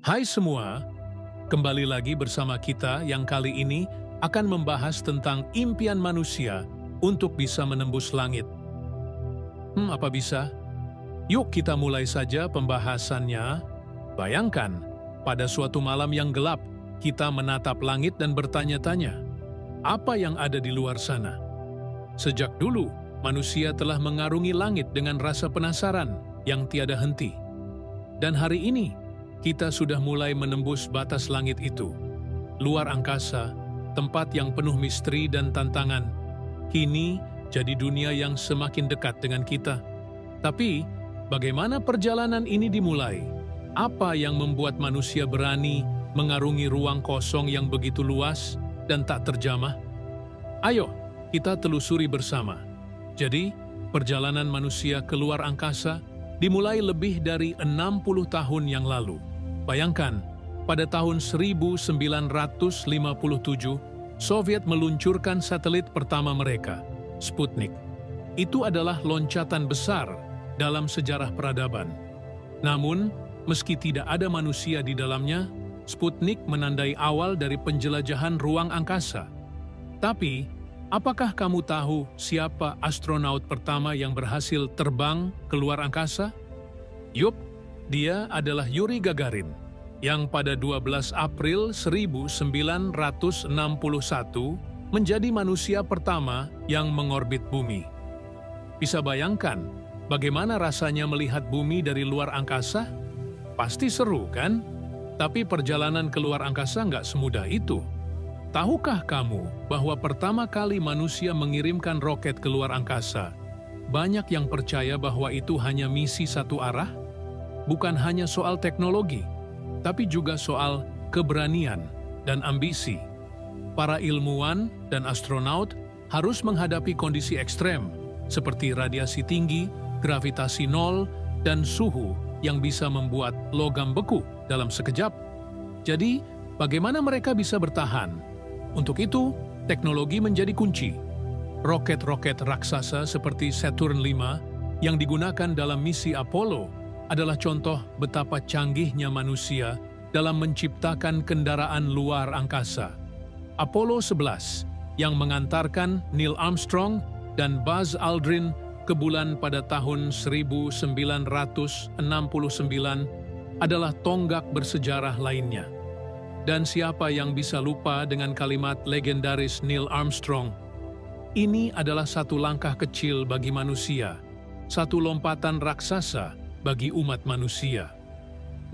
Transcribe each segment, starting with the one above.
Hai semua, kembali lagi bersama kita yang kali ini akan membahas tentang impian manusia untuk bisa menembus langit. Apa bisa? Yuk kita mulai saja pembahasannya. Bayangkan, pada suatu malam yang gelap, kita menatap langit dan bertanya-tanya, apa yang ada di luar sana? Sejak dulu, manusia telah mengarungi langit dengan rasa penasaran yang tiada henti. Dan hari ini, kita sudah mulai menembus batas langit itu. Luar angkasa, tempat yang penuh misteri dan tantangan, kini jadi dunia yang semakin dekat dengan kita. Tapi, bagaimana perjalanan ini dimulai? Apa yang membuat manusia berani mengarungi ruang kosong yang begitu luas dan tak terjamah? Ayo, kita telusuri bersama. Jadi, perjalanan manusia ke luar angkasa dimulai lebih dari 60 tahun yang lalu. Bayangkan, pada tahun 1957, Soviet meluncurkan satelit pertama mereka, Sputnik. Itu adalah loncatan besar dalam sejarah peradaban. Namun, meski tidak ada manusia di dalamnya, Sputnik menandai awal dari penjelajahan ruang angkasa. Tapi, apakah kamu tahu siapa astronaut pertama yang berhasil terbang ke luar angkasa? Yup, dia adalah Yuri Gagarin, yang pada 12 April 1961 menjadi manusia pertama yang mengorbit bumi. Bisa bayangkan bagaimana rasanya melihat bumi dari luar angkasa? Pasti seru, kan? Tapi perjalanan ke luar angkasa nggak semudah itu. Tahukah kamu bahwa pertama kali manusia mengirimkan roket ke luar angkasa, banyak yang percaya bahwa itu hanya misi satu arah? Bukan hanya soal teknologi, tapi juga soal keberanian dan ambisi. Para ilmuwan dan astronaut harus menghadapi kondisi ekstrem, seperti radiasi tinggi, gravitasi nol, dan suhu yang bisa membuat logam beku dalam sekejap. Jadi, bagaimana mereka bisa bertahan? Untuk itu, teknologi menjadi kunci. Roket-roket raksasa seperti Saturn V yang digunakan dalam misi Apollo adalah contoh betapa canggihnya manusia dalam menciptakan kendaraan luar angkasa. Apollo 11 yang mengantarkan Neil Armstrong dan Buzz Aldrin ke bulan pada tahun 1969 adalah tonggak bersejarah lainnya. Dan siapa yang bisa lupa dengan kalimat legendaris Neil Armstrong? Ini adalah satu langkah kecil bagi manusia, satu lompatan raksasa bagi umat manusia.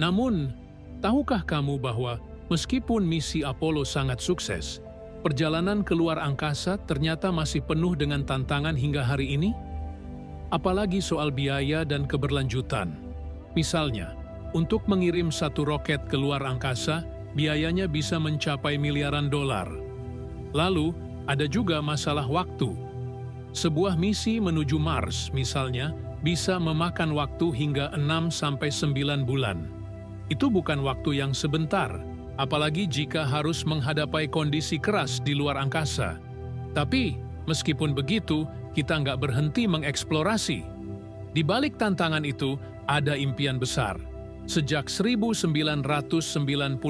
Namun, tahukah kamu bahwa meskipun misi Apollo sangat sukses, perjalanan ke luar angkasa ternyata masih penuh dengan tantangan hingga hari ini? Apalagi soal biaya dan keberlanjutan. Misalnya, untuk mengirim satu roket ke luar angkasa, biayanya bisa mencapai miliaran dolar. Lalu, ada juga masalah waktu. Sebuah misi menuju Mars, misalnya, bisa memakan waktu hingga 6-9 bulan. Itu bukan waktu yang sebentar, apalagi jika harus menghadapi kondisi keras di luar angkasa. Tapi, meskipun begitu, kita nggak berhenti mengeksplorasi. Di balik tantangan itu, ada impian besar. Sejak 1998,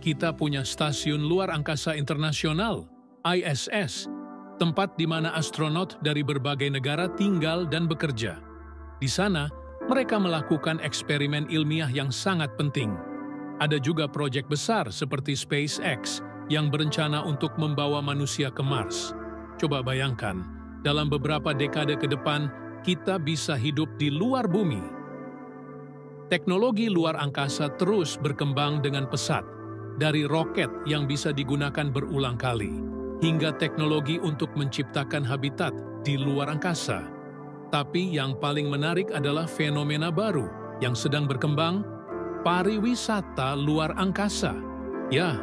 kita punya Stasiun Luar Angkasa Internasional, ISS, tempat di mana astronot dari berbagai negara tinggal dan bekerja. Di sana, mereka melakukan eksperimen ilmiah yang sangat penting. Ada juga proyek besar seperti SpaceX yang berencana untuk membawa manusia ke Mars. Coba bayangkan, dalam beberapa dekade ke depan, kita bisa hidup di luar bumi. Teknologi luar angkasa terus berkembang dengan pesat, dari roket yang bisa digunakan berulang kali, hingga teknologi untuk menciptakan habitat di luar angkasa. Tapi yang paling menarik adalah fenomena baru yang sedang berkembang, pariwisata luar angkasa. Ya,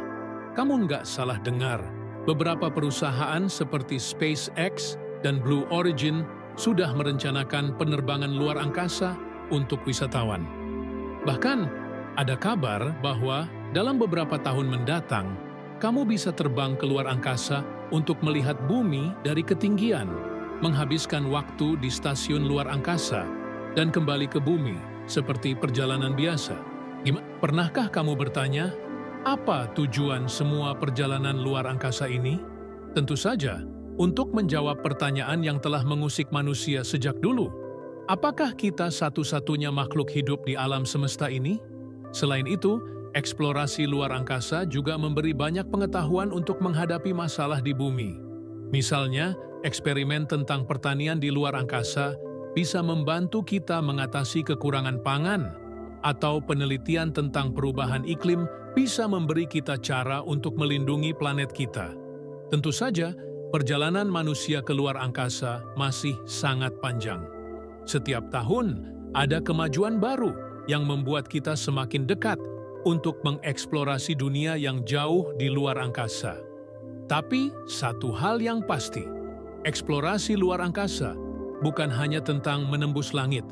kamu nggak salah dengar. Beberapa perusahaan seperti SpaceX dan Blue Origin sudah merencanakan penerbangan luar angkasa untuk wisatawan. Bahkan, ada kabar bahwa dalam beberapa tahun mendatang, kamu bisa terbang ke luar angkasa untuk melihat bumi dari ketinggian, menghabiskan waktu di stasiun luar angkasa, dan kembali ke bumi seperti perjalanan biasa. Pernahkah kamu bertanya, apa tujuan semua perjalanan luar angkasa ini? Tentu saja, untuk menjawab pertanyaan yang telah mengusik manusia sejak dulu. Apakah kita satu-satunya makhluk hidup di alam semesta ini? Selain itu, eksplorasi luar angkasa juga memberi banyak pengetahuan untuk menghadapi masalah di bumi. Misalnya, eksperimen tentang pertanian di luar angkasa bisa membantu kita mengatasi kekurangan pangan, atau penelitian tentang perubahan iklim bisa memberi kita cara untuk melindungi planet kita. Tentu saja, perjalanan manusia ke luar angkasa masih sangat panjang. Setiap tahun, ada kemajuan baru yang membuat kita semakin dekat untuk mengeksplorasi dunia yang jauh di luar angkasa. Tapi, satu hal yang pasti, eksplorasi luar angkasa bukan hanya tentang menembus langit.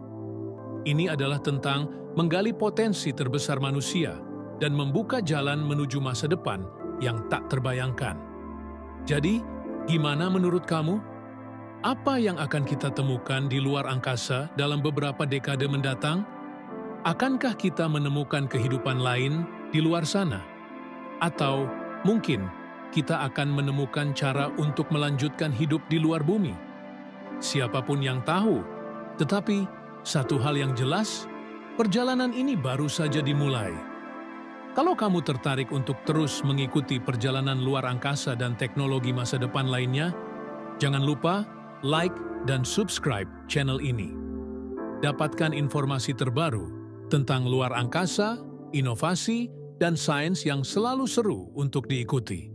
Ini adalah tentang menggali potensi terbesar manusia dan membuka jalan menuju masa depan yang tak terbayangkan. Jadi, gimana menurut kamu? Apa yang akan kita temukan di luar angkasa dalam beberapa dekade mendatang? Akankah kita menemukan kehidupan lain di luar sana? Atau mungkin kita akan menemukan cara untuk melanjutkan hidup di luar bumi? Siapapun yang tahu, tetapi satu hal yang jelas, perjalanan ini baru saja dimulai. Kalau kamu tertarik untuk terus mengikuti perjalanan luar angkasa dan teknologi masa depan lainnya, jangan lupa like dan subscribe channel ini. Dapatkan informasi terbaru tentang luar angkasa, inovasi, dan sains yang selalu seru untuk diikuti.